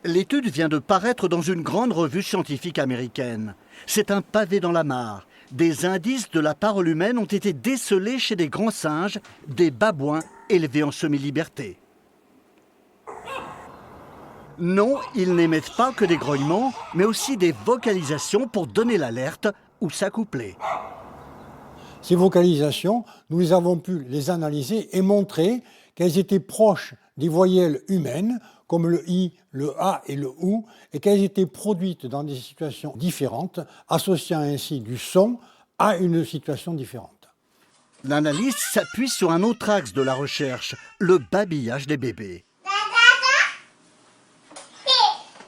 L'étude vient de paraître dans une grande revue scientifique américaine. C'est un pavé dans la mare. Des indices de la parole humaine ont été décelés chez des grands singes, des babouins élevés en semi-liberté. Non, ils n'émettent pas que des grognements, mais aussi des vocalisations pour donner l'alerte ou s'accoupler. Ces vocalisations, nous avons pu les analyser et montrer qu'elles étaient proches des voyelles humaines, comme le i, le a et le ou, et qu'elles étaient produites dans des situations différentes, associant ainsi du son à une situation différente. L'analyse s'appuie sur un autre axe de la recherche, le babillage des bébés.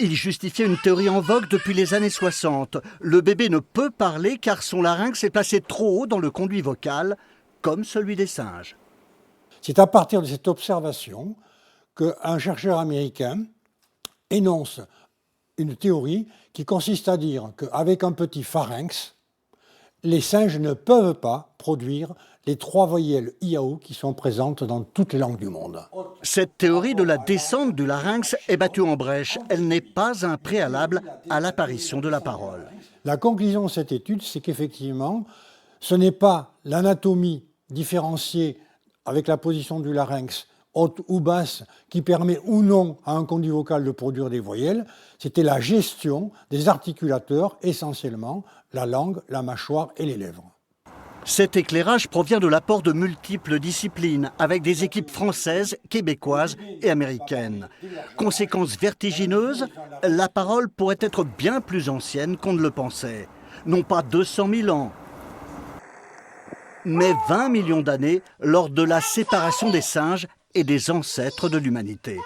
Il justifiait une théorie en vogue depuis les années 60. Le bébé ne peut parler car son larynx est placé trop haut dans le conduit vocal, comme celui des singes. C'est à partir de cette observation qu'un chercheur américain énonce une théorie qui consiste à dire qu'avec un petit pharynx, les singes ne peuvent pas produire les 3 voyelles IAO qui sont présentes dans toutes les langues du monde. Cette théorie de la descente du larynx est battue en brèche. Elle n'est pas un préalable à l'apparition de la parole. La conclusion de cette étude, c'est qu'effectivement, ce n'est pas l'anatomie différenciée avec la position du larynx haute ou basse qui permet ou non à un conduit vocal de produire des voyelles, c'était la gestion des articulateurs, essentiellement la langue, la mâchoire et les lèvres. Cet éclairage provient de l'apport de multiples disciplines, avec des équipes françaises, québécoises et américaines. Conséquence vertigineuse, la parole pourrait être bien plus ancienne qu'on ne le pensait. Non pas 200 000 ans, mais 20 millions d'années lors de la séparation des singes et des ancêtres de l'humanité.